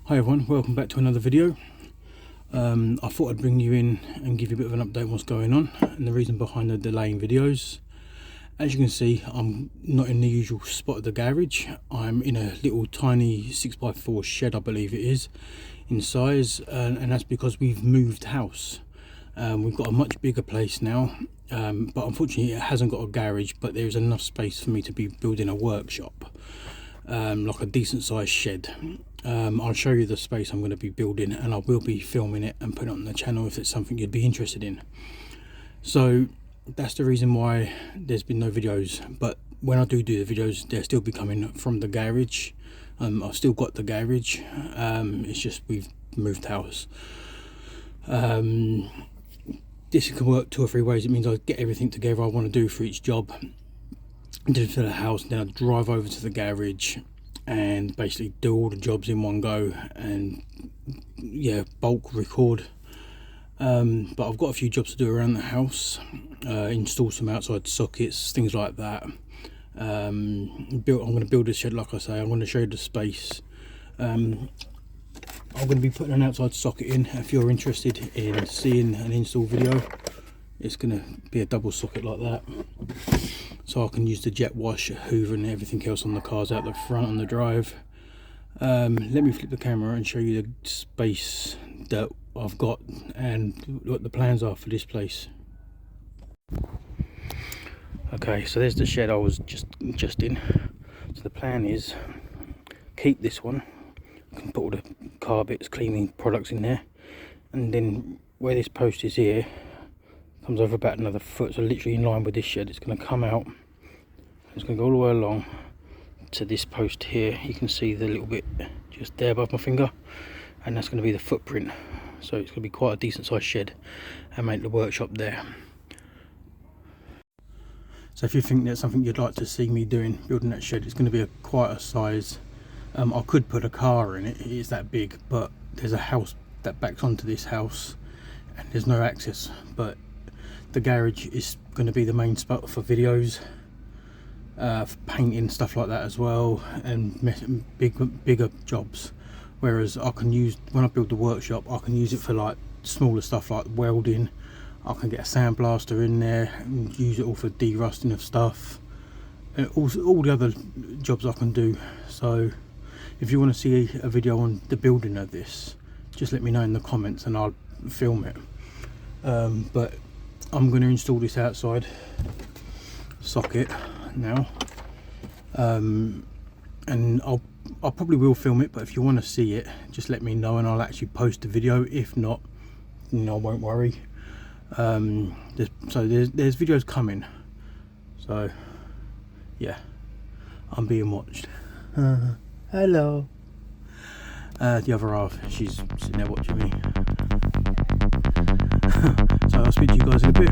Hi everyone, welcome back to another video. I thought I'd bring you in and give you a bit of an update on what's going on and the reason behind the delay in videos. As you can see, I'm not in the usual spot of the garage. I'm in a little tiny 6x4 shed, I believe it is, in size, and that's because we've moved house. We've got a much bigger place now, but unfortunately it hasn't got a garage, but there's enough space for me to be building a workshop, like a decent sized shed. I'll show you the space I'm going to be building, and I will be filming it and putting it on the channel if it's something you'd be interested in. So that's the reason why there's been no videos, but when I do the videos, they'll still be coming from the garage. I've still got the garage, it's just we've moved house. This can work 2 or 3 ways. It means I get everything together I want to do for each job, do it to the house, then I drive over to the garage and basically do all the jobs in one go and bulk record. But I've got a few jobs to do around the house, install some outside sockets, things like that. I'm going to build this shed, like I say. I'm going to show you the space. I'm going to be putting an outside socket in. If you're interested in seeing an install video, it's going to be a double socket like that, so I can use the jet wash, hoover and everything else on the cars out the front on the drive. Let me flip the camera and show you the space that I've got and what the plans are for this place. Okay, so there's the shed I was just in. So the plan is keep this one. I can put all the car bits, cleaning products in there, and then where this post is here comes over about another foot, so literally in line with this shed. It's going to come out, it's going to go all the way along to this post here. You can see the little bit just there above my finger, and that's going to be the footprint. So it's going to be quite a decent sized shed and make the workshop there. So if you think that's something you'd like to see me doing, building that shed, it's going to be quite a size. I could put a car in it, it's that big, but there's a house that backs onto this house and there's no access. But the garage is going to be the main spot for videos, for painting, stuff like that as well, and bigger jobs. Whereas I can use, when I build the workshop, I can use it for like smaller stuff like welding. I can get a sandblaster in there and use it all for de-rusting of stuff, and all the other jobs I can do. So if you want to see a video on the building of this, just let me know in the comments and I'll film it. But I'm going to install this outside socket now, and I probably will film it, but if you want to see it, just let me know and I'll actually post the video. If not, I won't worry. There's videos coming, so yeah, I'm being watched. Hello. The other half, she's sitting there watching me. So I'll speak to you guys in a bit.